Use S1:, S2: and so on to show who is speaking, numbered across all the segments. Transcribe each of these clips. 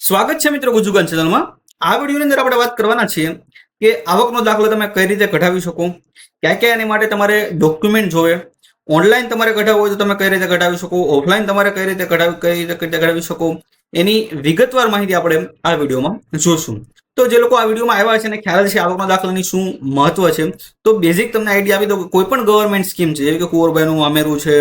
S1: સ્વાગત છે મિત્રો ગુજુગન ચેનલમાં। આ વિડીયોની અંદર આપણે વાત કરવાના છીએ કે આવકનો દાખલો તમે કઈ રીતે કઢાવી શકો, ક્યાં ક્યાં એની માટે તમારે ડોક્યુમેન્ટ જોવે, ઓનલાઈન તમારે કઢાવવું હોય તો તમે કઈ રીતે કઢાવી શકો, ઓફલાઈન તમારે કઈ રીતે કઢાવી શકો, એની વિગતવાર માહિતી આપણે આ વિડીયોમાં જોશું। તો જે લોકો આ વિડીયોમાં આવ્યા છે અને ખ્યાલ છે આવકના દાખલાની શું મહત્વ છે, તો બેઝિક તમને આઈડિયા આપી દો કે કોઈ પણ ગવર્મેન્ટ સ્કીમ છે, જેવી કે કુંવરબાઈનું મામેરું છે,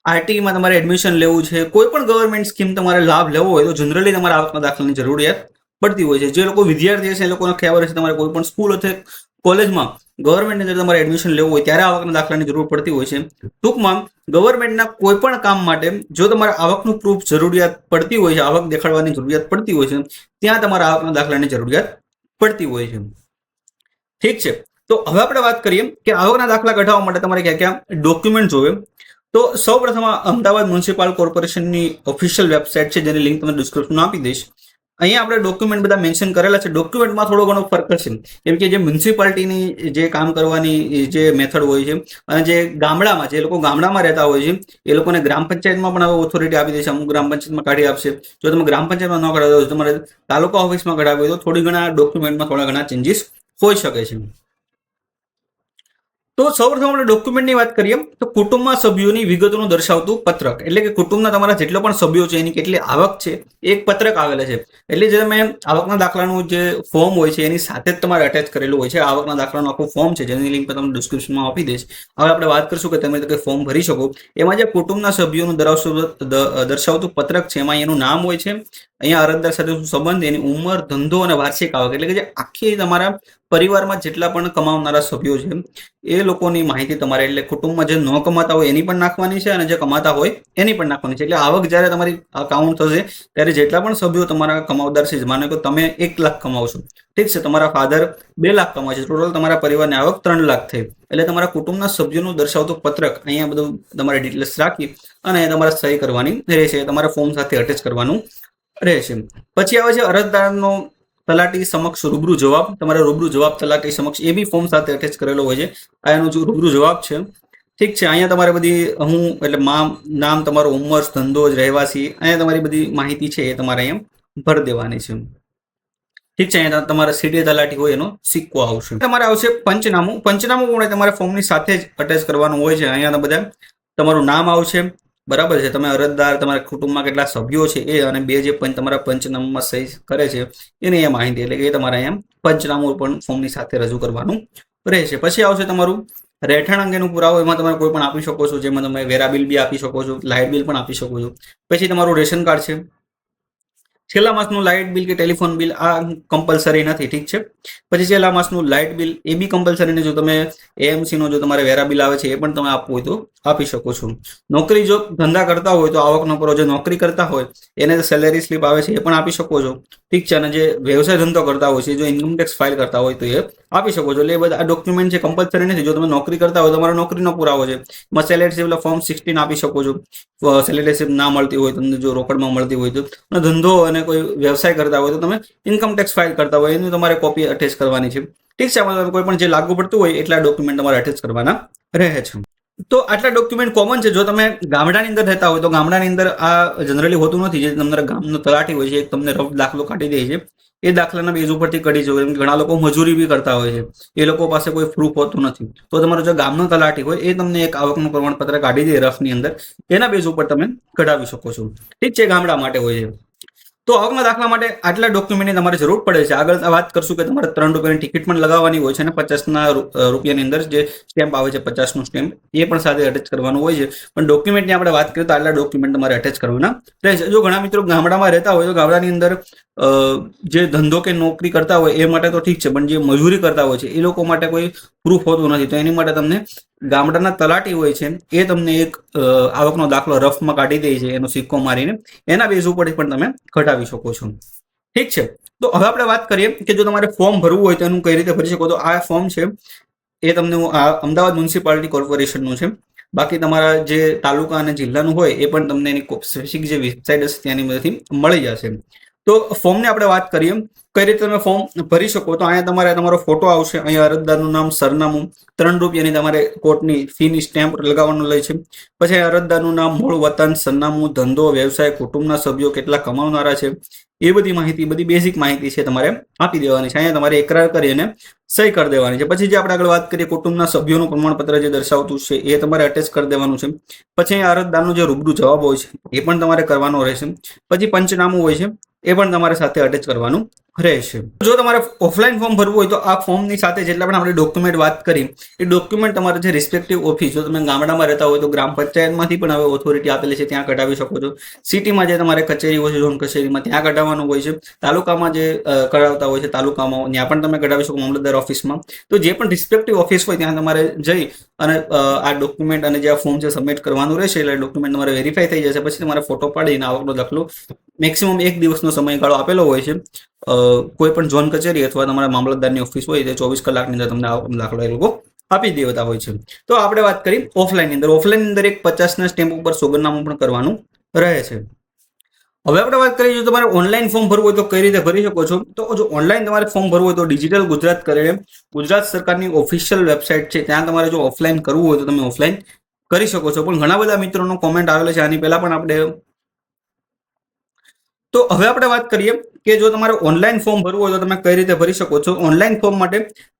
S1: આરટીમાં તમારે એડમિશન લેવું છે, કોઈ પણ ગવર્મેન્ટ સ્કીમ તમારે લાભ લેવો હોય તો જનરલી તમારે આવકના દાખલાની જરૂરિયાત પડતી હોય છે। જે લોકો વિદ્યાર્થી છે એ લોકોને ખબર છે તમારે કોઈ પણ સ્કૂલ અથવા કોલેજમાં ગવર્મેન્ટની અંદર તમારે એડમિશન લેવું હોય ત્યારે આવકના દાખલાની જરૂર પડતી હોય છે। ટૂંકમાં ગવર્મેન્ટના કોઈ પણ કામ માટે જો તમારે આવકનું પ્રૂફ જરૂરિયાત પડતી હોય છે, આવક દેખાડવાની જરૂરિયાત પડતી હોય છે, ત્યાં તમારે આવકના દાખલાની જરૂરિયાત પડતી હોય છે। ઠીક છે, તો હવે આપણે વાત કરીએ કે આવકના દાખલા કઢાવવા માટે તમારે ક્યાં ક્યાં ડોક્યુમેન્ટ જોવે। તો સૌપ્રથમ અમદાવાદ મ્યુનિસિપલ કોર્પોરેશનની ઓફિશિયલ વેબસાઇટ છે, જેની લિંક તમને ડિસ્ક્રિપ્શનમાં આપી દઈશ। અહીંયા આપણે ડોક્યુમેન્ટ બધા મેન્શન કરેલા છે। ડોક્યુમેન્ટમાં થોડો ઘણો ફરક છે, કેમ કે જે મ્યુનિસિપાલિટીની જે કામ કરવાની જે મેથડ હોય છે અને જે ગામડામાં જે લોકો ગામડામાં રહેતા હોય છે એ લોકોને ગ્રામ પંચાયતમાં પણ હવે ઓથોરિટી આપી દે છે, અમુક ગ્રામ પંચાયતમાં કાઢી આપશે। જો તમે ગ્રામ પંચાયતમાં ન કઢાવો તો તમારે તાલુકા ઓફિસમાં કઢાવ્યું હોય તો થોડી ઘણા ડોક્યુમેન્ટમાં થોડા ઘણા ચેન્જીસ હોઈ શકે છે। તો સૌપ્રથમ આપણે ડોક્યુમેન્ટની વાત કરીએ તો કુટુંબમાં સભ્યોની વિગતોનું દર્શાવતું પત્રક, એટલે કે કુટુંબના તમારા જેટલો પણ સભ્યો છે એની કેટલી આવક છે એક પત્રક આવેલા છે। એટલે જે તમે આવકના દાખલાનું જે ફોર્મ હોય છે એની સાથે જ તમારે અટેચ કરેલું હોય છે। આવકના દાખલાનું આખું ફોર્મ છે, જેની લિંક તમને ડિસ્ક્રિપ્શનમાં આપી દઈશ। હવે આપણે વાત કરીશું કે તમે તે ફોર્મ ભરી શકો। એમાં જે કુટુંબના સભ્યોનું દર્શાવતું પત્રક છે એમાં એનું નામ હોય છે, અહીંયા અરજદાર સાથે શું સંબંધ, એની ઉંમર, ધંધો અને વાર્ષિક આવક, એટલે કે જે આખી તમારા પરિવારમાં જેટલા પણ કમાવનારા સભ્યો છે એ લોકોની માહિતી તમારે, એટલે કુટુંબમાં જે ન કમાતા હોય એની પણ નાખવાની છે અને જે કમાતા હોય એની પણ નાખવાની છે। એટલે આવક જ્યારે તમારી કાઉન્ટ થશે ત્યારે જેટલા પણ સભ્યો તમારા કમાવદાર છે, માનો કે તમે 1 લાખ કમાવો છો, ઠીક છે, તમારા ફાધર 2 લાખ કમાવે છે, ટોટલ તમારા પરિવારની આવક 3 લાખ થઈ, એટલે તમારા કુટુંબના સભ્યોનું દર્શાવતું પત્રક અહીંયા બધું તમારે ડિટેલ્સ રાખી અને તમારે સહી કરવાની રહેશે, તમારે ફોર્મ સાથે અટેચ કરવાનું રહેશે। પછી આવે છે અરજદારનો તલાટી સમક્ષ રૂબરૂ જવાબ, તમારે રૂબરૂ જવાબ તલાટી સમક્ષ એ બી ફોર્મ સાથે અટેચ કરેલો હોય છે। આ એનો જો રૂબરૂ જવાબ છે, ઠીક છે। અહીંયા તમારે બધી હું એટલે નામ, તમારો ઉંમર, ધંધો, રહેવાસી, અહીંયા તમારી બધી માહિતી છે એ તમારે અહીંયા ભરી દેવાની છે, ઠીક છે। અહીંયા તમારા સીડીએ તલાટી હોય એનો સિક્કો આવશે। તમારે આવશે પંચનામું। પંચનામું પણ તમારે ફોર્મની સાથે જ અટેચ કરવાનું હોય છે। અહીંયા બધા તમારું નામ આવશે, બરાબર છે, તમે અરજદાર, તમારા કુટુંબમાં કેટલા સભ્યો છે એ, અને બે જે તમારા પંચનામામાં સહી કરે છે એની એ માહિતી, એટલે કે એ તમારે અહીંયા પંચનામું પણ ફોર્મની સાથે રજૂ કરવાનું રહેશે। પછી આવશે તમારું રહેઠાણ અંગેનું પુરાવો, એમાં તમે કોઈ પણ આપી શકો છો, જેમાં તમે વેરા બિલ બી આપી શકો છો, લાઇટ બિલ પણ આપી શકો છો। પછી તમારું રેશન કાર્ડ છે, છેલ્લા માસનું લાઇટ બિલ કે ટેલિફોન બિલ આ કમ્પલસરી નથી, ઠીક છે। પછી છેલ્લા માસનું લાઇટ બિલ એ બી કમ્પલસરી નહીં, જો તમે એએમસી નો જો તમારે વેરા બિલ આવે છે એ પણ તમે આપવું હોય તો આપી શકો છો। નોકરી જો ધંધા કરતા હોય તો આવકનો પુરાવો, જે નોકરી કરતા હોય એને સેલેરી સ્લીપ આવે છે એ પણ આપી શકો છો, ઠીક છે। અને જે વ્યવસાય ધંધો કરતા હોય છે, જો ઇન્કમ ટેક્સ ફાઇલ કરતા હોય તો એ આપી શકો છો। એટલે એ બધા આ ડોક્યુમેન્ટ છે કમ્પલસરી નથી, જો તમે નોકરી કરતા હોય તો તમારો નોકરીનો પુરાવો છે, એમાં સેલેરી સ્લીપ ફોર્મ 16 આપી શકો છો, સેલેરી સ્લીપ ના મળતી હોય તમને, જો રોકડમાં મળતી હોય તો, અને ધંધો અને કોઈ વ્યવસાય કરતા હોય તો તમે ઇન્કમ ટેક્સ ફાઇલ કરતા હોય એની તમારે કોપી અટેચ કરવાની છે, ઠીક છે। આમાં કોઈ પણ જે લાગુ પડતું હોય એટલા ડોક્યુમેન્ટ તમારે અટેચ કરવાના રહે છે। તો આટલા ડોક્યુમેન્ટ કોમન છે। જો તમે ગામડાની અંદર રહેતા હોય તો ગામડાની અંદર આ જનરલી હોતું નથી, જે તમારા ગામનો તલાટી હોય છે એ તમને રફ દાખલો કાઢી દે છે, એ દાખલાના બેઝ ઉપરથી કાઢી જવું, ઘણા લોકો મજૂરી બી કરતા હોય છે, એ લોકો પાસે કોઈ પ્રૂફ હોતું નથી, તો તમારો જે ગામનો તલાટી હોય એ તમને એક આવકનું પ્રમાણપત્ર કાઢી દે રફની અંદર, એના બેઝ ઉપર તમે કઢાવી શકો છો, ઠીક છે, ગામડા માટે હોય છે। તો આવકના દાખલા માટે આટલા ડોક્યુમેન્ટની તમારે જરૂર પડે છે। આગળ વાત કરશું કે તમારે 3 રૂપિયાની ટિકિટ પણ લગાવવાની હોય છે અને 50 રૂપિયાની અંદર જે સ્ટેમ્પ આવે છે, 50નું સ્ટેમ્પ એ પણ સાથે અટેચ કરવાનું હોય છે। પણ ડોક્યુમેન્ટની આપણે વાત કરીએ તો આટલા ડોક્યુમેન્ટ તમારે અટેચ કરવાના રહેશે। જો ઘણા મિત્રો ગામડામાં રહેતા હોય તો ગામડાની અંદર જે ધંધો કે નોકરી કરતા હોય એ માટે તો ઠીક છે, પણ જે મજૂરી કરતા હોય છે એ લોકો માટે કોઈ પ્રૂફ હોતું નથી, તો એની માટે તમને ગામડાના તલાટી હોય છે એ તમને એક આવકનો દાખલો રફમાં કાઢી દે છે, એનો સિક્કો મારીને એના બેઝ ઉપરથી પણ તમે કઢાવી શકો છો, ઠીક છે। તો હવે આપણે વાત કરીએ કે જો તમારે ફોર્મ ભરવું હોય તો એનું કઈ રીતે ભરી શકો। તો આ ફોર્મ છે એ તમને અમદાવાદ મ્યુનિસિપાલિટી કોર્પોરેશનનું છે, બાકી તમારા જે તાલુકા અને જિલ્લાનું હોય એ પણ તમને એની સ્પેસિફિક જે વેબસાઇટ હશે ત્યાંની મદદથી મળી જશે। તો ફોર્મની આપણે વાત કરીએ કઈ રીતે તમે ફોર્મ ભરી શકો. તો અહીંયા તમારે તમારો ફોટો આવશે, અહીંયા અરજદારનું નામ, સરનામું, 3 રૂપિયાની તમારે કોર્ટની ફીની સ્ટેમ્પ લગાવવાનું લે છે. પછી અરજદારનું નામ, મૂળ વતન, સરનામું, ધંધો, વ્યવસાય, કુટુંબના સભ્યો કેટલા કમાવનારા છે, એ બધી માહિતી, બધી બેઝિક માહિતી છે તમારે આપી દેવાની છે. અહીંયા તમારે એકરાર કરી અને સહી કરી દેવાની છે. પછી જે આપણે આગળ વાત કરીએ કુટુંબના સભ્યોનું પ્રમાણપત્ર જે દર્શાવતું છે એ તમારે અટેચ કરી દેવાનું છે. પછી અહીંયા અરજદારનો જે રૂબરૂ જવાબ હોય છે એ પણ તમારે કરવાનો રહેશે. પછી પંચનામું હોય છે એ પણ તમારે સાથે અટેચ કરવાનું રહેશે. જો તમારે ઓફલાઈન ફોર્મ ભરવું હોય તો આ ફોર્મની સાથે જેટલા પણ આપણે ડોક્યુમેન્ટ વાત કરી એ ડોક્યુમેન્ટ તમારે જે રિસ્પેક્ટિવ ઓફિસ, જો તમે ગામડામાં રહેતા હોય તો ગ્રામ પંચાયતમાંથી પણ હવે ઓથોરિટી આપેલી છે ત્યાં કઢાવી શકો છો. સિટીમાં જે તમારે કચેરી હોય છે ઝોન કચેરીમાં ત્યાં કઢાવવાનું હોય છે. તાલુકામાં જે કઢાવતા હોય છે તાલુકામાં ત્યાં પણ તમે કઢાવી શકો મામલતદાર ઓફિસમાં. તો જે પણ રિસ્પેક્ટિવ ઓફિસ હોય ત્યાં તમારે જઈ અને આ ડોક્યુમેન્ટ અને જે આ ફોર્મ છે સબમિટ કરવાનું રહેશે. એટલે ડોક્યુમેન્ટ તમારે વેરીફાઈ થઈ જશે. પછી તમારે ફોટો પાડીને આવકનો દાખલો મેક્સિમમ 1 દિવસનો સમયગાળો આપેલો હોય છે. કોઈ પણ ઝોન કચેરી અથવા તમારા મામલતદારની ઓફિસ હોય તે 24 કલાકની અંદર તમને આવકનો દાખલો એ લોકો આપી દેતા હોય છે. તો આપણે વાત કરી ઓફલાઈનની અંદર. ઓફલાઈનની અંદર એક 50ના સ્ટેમ્પ ઉપર સોગંદનામું પણ કરવાનું રહે છે. હવે આપણે વાત કરીએ જો તમારે ઓનલાઈન ફોર્મ ભરવું હોય તો કઈ રીતે ભરી શકો છો. તો જો ઓનલાઈન તમારે ફોર્મ ભરવું હોય તો ડિજિટલ ગુજરાત કરીને ગુજરાત સરકારની ઓફિશિયલ વેબસાઇટ છે ત્યાં તમારે જો ઓફલાઈન કરવું હોય તો તમે ઓફલાઈન કરી શકો છો. પણ ઘણા બધા મિત્રોનો કોમેન્ટ આવેલો છે આની પહેલા પણ આપણે. તો હવે આપણે વાત કરીએ કે જો તમારે ઓનલાઈન ફોર્મ ભરવું હોય તો તમે કઈ રીતે ભરી શકો છો. ઓનલાઈન ફોર્મ માટે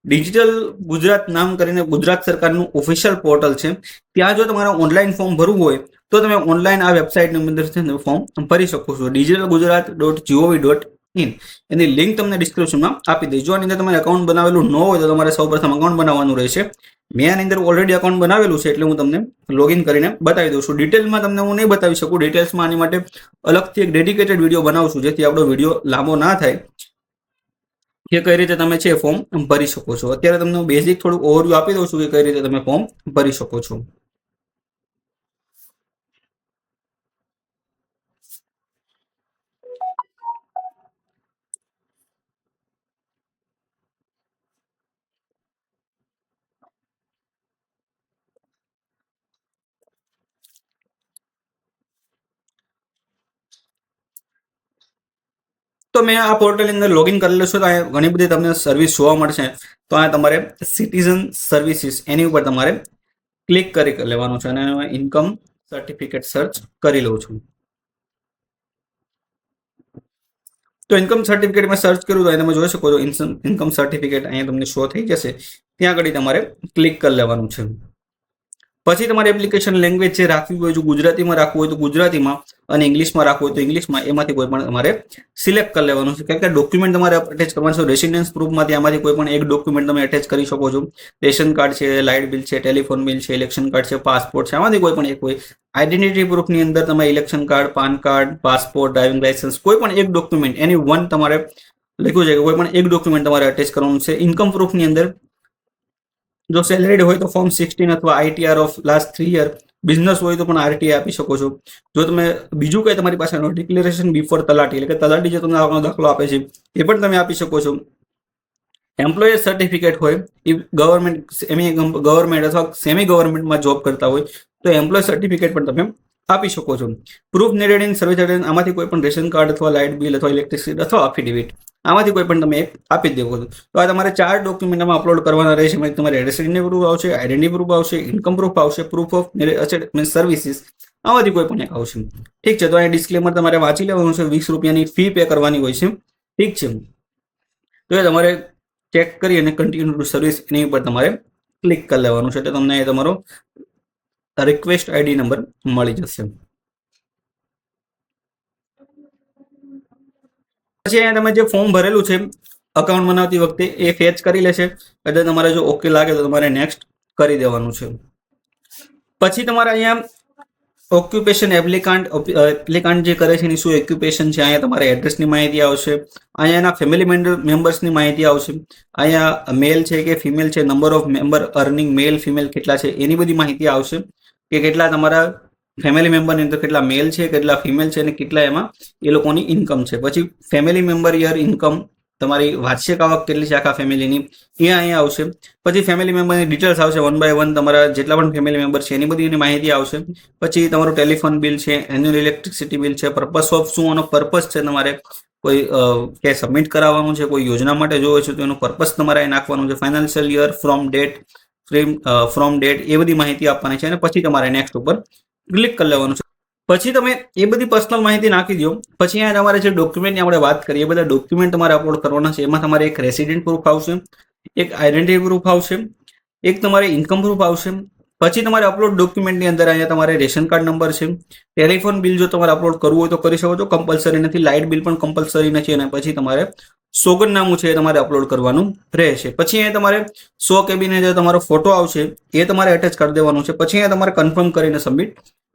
S1: ડિજિટલ ગુજરાત નામ કરીને ગુજરાત સરકારનું ઓફિશિયલ પોર્ટલ છે. ત્યાં જો તમારે ઓનલાઈન ફોર્મ ભરવું હોય તો તમે ઓનલાઈન આ વેબસાઇટની અંદર ફોર્મ ભરી શકો છો. digitalgujarat.gov.in એની લિંક તમને ડિસ્ક્રિપ્શનમાં આપી દઈશ. જો આની અંદર તમારે એકાઉન્ટ બનાવેલું ન હોય તો તમારે સૌપ્રથમ એકાઉન્ટ બનાવવાનું રહેશે. મેં આની અંદર ઓલરેડી એકાઉન્ટ બનાવેલું છે એટલે હું તમને લોગિન કરીને બતાવી દઉં છું. ડિટેલમાં તમને હું નહીં બતાવી શકું. ડિટેલ્સમાં આની માટે અલગથી એક ડેડિકેટેડ વિડીયો બનાવું છું જેથી આપણો વિડીયો લાંબો ના થાય કે કઈ રીતે તમે છે ફોર્મ ભરી શકો છો. અત્યારે તમને બેઝિક થોડુંક ઓવરવ્યુ આપી દઉં છું કે કઈ રીતે તમે ફોર્મ ભરી શકો છો. તો મેં આ પોર્ટલની અંદર લોગિન કરેલું છે. તો અહીંયા ઘણી બધી તમને સર્વિસ જોવા મળશે. તો અહીંયા તમારે સિટીઝન સર્વિસીસ એની ઉપર તમારે ક્લિક કરી લેવાનું છે અને ઇન્કમ સર્ટિફિકેટ સર્ચ કરી લઉં છું. તો ઇન્કમ સર્ટિફિકેટ મેં સર્ચ કર્યું તો અહીં તમે જોઈ શકો છો ઇન્કમ સર્ટિફિકેટ અહીંયા તમને શો થઈ જશે. ત્યાં આગળ તમારે ક્લિક કરી લેવાનું છે. પછી તમારે એપ્લિકેશન લેંગ્વેજ જે રાખવી હોય જો ગુજરાતીમાં રાખવું હોય તો ગુજરાતીમાં અને ઇંગ્લિશમાં રાખવું હોય તો ઇંગ્લિશમાં એમાંથી કોઈ પણ તમારે સિલેક્ટ કરી લેવાનું છે. કારણ કે ડોક્યુમેન્ટ તમારે અટેચ કરવાનું છે. રેસિડેન્સ પ્રૂફમાંથી આમાંથી કોઈ પણ એક ડોક્યુમેન્ટ તમે અટેચ કરી શકો છો. રેશન કાર્ડ છે, લાઇટ બિલ છે, ટેલિફોન બિલ છે, ઇલેક્શન કાર્ડ છે, પાસપોર્ટ છે, આમાંથી કોઈ પણ એક હોય. આઈડેન્ટિટી પ્રૂફની અંદર તમે election card, PAN card, passport, driving licence કોઈ પણ એક ડોક્યુમેન્ટ એની વન તમારે લખ્યું છે કે કોઈ પણ એક ડોક્યુમેન્ટ તમારે અટેચ કરવાનું છે. ઇન્કમ પ્રૂફની અંદર જો સેલેરીડ હોય તો ફોર્મ 16 અથવા ITR of last 3 year. Business હોય તો પણ આરટીઆઈ આપી શકો છો. જો તમે બીજું કંઈ તમારી પાસે ડિક્લેરેશન બિફોર તલાટી એટલે કે તલાટી જે તમને આવકનો દાખલો આપે છે એ પણ તમે આપી શકો છો. એમ્પ્લોયર સર્ટિફિકેટ હોય એ ગવર્મેન્ટ અથવા સેમી ગવર્મેન્ટમાં જોબ કરતા હોય તો એમ્પ્લોય સર્ટિફિકેટ પણ તમે આપી શકો છો. પ્રૂફ નીડેડ ઇન સર્વિસ આમાંથી કોઈ પણ રેશન કાર્ડ અથવા લાઇટ બિલ અથવા ઇલેક્ટ્રિસિટી અથવા અફિડેવિટ આમાંથી કોઈ પણ તમે એક આપી દેવો છો. તો આ તમારે 4 ડોક્યુમેન્ટમાં અપલોડ કરવાના રહેશે. તમારે રેસિડેન્સી પ્રૂફ આવશે, આઈડેન્ટિટી પ્રૂફ આવશે, ઇન્કમ પ્રૂફ આવશે, પ્રૂફ ઓફ સર્વિસીસ આમાંથી કોઈ પણ એક આવશે. ઠીક છે. તો અહીંયા ડિસ્ક્લેમર તમારે વાંચી લેવાનું છે. 20 રૂપિયાની ફી પે કરવાની હોય છે. ઠીક છે. તો એ તમારે ચેક કરી અને કન્ટિન્યુ ટુ સર્વિસ એની ઉપર તમારે ક્લિક કરી લેવાનું છે. એટલે તમને તમારો રિક્વેસ્ટ આઈડી નંબર મળી જશે. પછી અહીંયા તમે જે ફોર્મ ભરેલું છે અકાઉન્ટ બનાવતી વખતે એ ફેચ કરી લેશે. એટલે તમારે જો ઓકે લાગે તો તમારે નેક્સ્ટ કરી દેવાનું છે. પછી તમારે અહીંયા ઓક્યુપેશન એપ્લિકાન્ટ જે કરે છે એની શું ઓક્યુપેશન છે. અહીંયા તમારે એડ્રેસની માહિતી આવશે. અહીંયા એના ફેમિલી મેમ્બર્સની માહિતી આવશે. અહીંયા મેલ છે કે ફિમેલ છે, number of member earning male female કેટલા છે એની બધી માહિતી આવશે કે કેટલા તમારા ફેમિલી મેમ્બરની અંદર કેટલા મેલ છે, કેટલા ફિમેલ છે અને કેટલા એમાં એ લોકોની ઇન્કમ છે. પછી ફેમિલી મેમ્બર યર ઇન્કમ તમારી વાર્ષિક આવક કેટલી છે આખા ફેમિલીની એ અહીંયા આવશે. પછી ફેમિલી મેમ્બરની ડિટેલ્સ આવશે 1 by 1 તમારા જેટલા પણ ફેમિલી મેમ્બર છે એની બધી માહિતી આવશે. પછી તમારું ટેલિફોન બિલ છે, એન્યુઅલ ઇલેક્ટ્રિસિટી બિલ છે, પર્પસ ઓફ શું આનો પર્પસ છે તમારે કોઈ ક્યાંય સબમિટ કરાવવાનું છે, કોઈ યોજના માટે જોવે છે તો એનું પર્પસ તમારે અહીં નાખવાનું છે, ફાઇનાન્શિયલ યર, ફ્રોમ ડેટ એ બધી માહિતી આપવાની છે અને પછી તમારે નેક્સ્ટ ઉપર ક્લિક કરી લેવાનું છે. પછી તમે એ બધી પર્સનલ માહિતી નાખી દો. પછી અહીંયા તમારે જે ડોક્યુમેન્ટની આપણે વાત કરીએ એ બધા ડોક્યુમેન્ટ તમારે અપલોડ કરવાના છે. એમાં તમારે એક રેસિડેન્ટ પ્રૂફ આવશે, એક આઈડેન્ટિટી પ્રૂફ આવશે, એક તમારે ઇન્કમ પ્રૂફ આવશે. પછી તમારે અપલોડ ડોક્યુમેન્ટની અંદર અહીંયા તમારે રેશન કાર્ડ નંબર છે, ટેલિફોન બિલ જો તમારે અપલોડ કરવું હોય તો કરી શકો છો, કમ્પલસરી નથી. લાઇટ બિલ પણ કમ્પલસરી નથી. અને પછી તમારે સોગંદનામું છે એ તમારે અપલોડ કરવાનું રહેશે. પછી અહીંયા તમારે 100 KB જે તમારો ફોટો આવશે એ તમારે એટેચ કરી દેવાનું છે. પછી અહીંયા તમારે કન્ફર્મ કરીને સબમિટ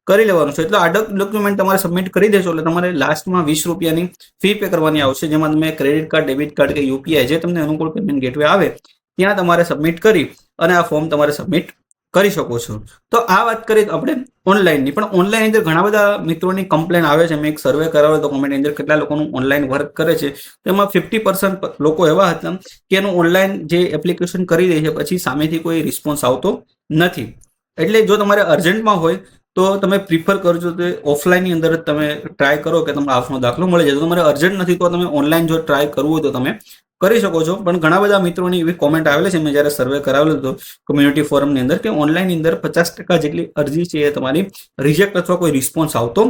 S1: કરી લેવાનું છે. એટલે આ ડોક્યુમેન્ટ તમારે સબમિટ કરી દેશો એટલે તમારે લાસ્ટમાં 20 રૂપિયાની ફી પે કરવાની આવશે, જેમાં તમે ક્રેડિટ કાર્ડ, ડેબિટ કાર્ડ કે યુપીઆઈ જે તમને અનુકૂળ પેમેન્ટ ગેટવે આવે ત્યાં તમારે સબમિટ કરી અને આ ફોર્મ તમારે સબમિટ કરી શકો છો. તો આ વાત કરીએ આપણે ઓનલાઈનની. પણ ઓનલાઈન અંદર ઘણા બધા મિત્રોની કમ્પ્લેન આવે છે. મેં એક સર્વે કરાવ્યો તો કોમેન્ટ અંદર કેટલા લોકોનું ઓનલાઈન વર્ક કરે છે, તેમાં 50% લોકો એવા હતા કે એનું ઓનલાઈન જે એપ્લિકેશન કરી દે છે પછી સામેથી કોઈ રિસ્પોન્સ આવતો નથી. એટલે જો તમારે અર્જન્ટમાં હોય તો તમે પ્રિફર કરજો કે ઓફલાઈનની અંદર જ તમે ટ્રાય કરો કે તમને આવકનો દાખલો મળી જાય. તમારે અર્જન્ટ નથી તો તમે ઓનલાઈન જો ટ્રાય કરવું હોય તો તમે કરી શકો છો. પણ ઘણા બધા મિત્રોની એવી કોમેન્ટ આવેલી છે, મેં જ્યારે સર્વે કરાવેલો હતો કમ્યુનિટી ફોરમની અંદર, કે ઓનલાઈનની અંદર 50% જેટલી અરજી છે એ તમારી રિજેક્ટ અથવા કોઈ રિસ્પોન્સ આવતો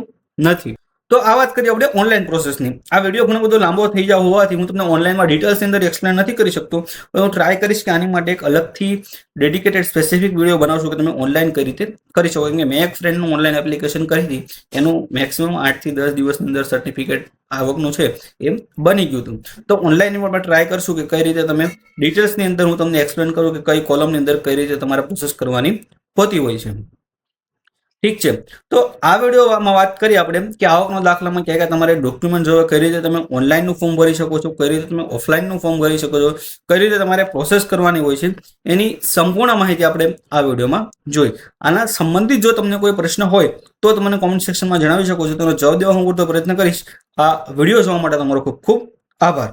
S1: નથી. તો આ વાત કરીએ આપણે ઓનલાઈન પ્રોસેસની. આ વિડીયો ઘણો બધો લાંબો થઈ જાય હોવાથી હું તમને ઓનલાઈનમાં ડિટેલ્સની અંદર એક્સપ્લેન નથી કરી શકતો. હું ટ્રાય કરીશ કે આની માટે એક અલગથી ડેડિકેટેડ સ્પેસિફિક વિડીયો બનાવશું કે તમે ઓનલાઈન કઈ રીતે કરી શકો. કેમ કે મેં એક ફ્રેન્ડનું ઓનલાઈન એપ્લિકેશન કરી હતી, એનું મેક્સિમમ 8 થી 10 દિવસની અંદર સર્ટિફિકેટ આવકનું છે એમ બની ગયું હતું. તો ઓનલાઈન પણ ટ્રાય કરશું કે કઈ રીતે તમે ડિટેલ્સની અંદર હું તમને એક્સપ્લેન કરું કે કઈ કોલમની અંદર કઈ રીતે તમારે પ્રોસેસ કરવાની હોતી હોય છે. ઠીક છે. તો આ વિડીયોમાં વાત કરીએ આપણે કે આવકનો દાખલામાં ક્યાં ક્યાં તમારે ડોક્યુમેન્ટ જોવે, કઈ રીતે તમે ઓનલાઈનનું ફોર્મ ભરી શકો છો, કઈ રીતે તમે ઓફલાઈનનું ફોર્મ ભરી શકો છો, કઈ રીતે તમારે પ્રોસેસ કરવાની હોય છે, એની સંપૂર્ણ માહિતી આપણે આ વિડીયોમાં જોઈ. આના સંબંધિત જો તમને કોઈ પ્રશ્ન હોય તો તમને કોમેન્ટ સેક્શનમાં જણાવી શકો છો. તેનો જવાબ દેવા હું પૂરતો પ્રયત્ન કરીશ. આ વિડીયો જોવા માટે તમારો ખૂબ ખૂબ આભાર.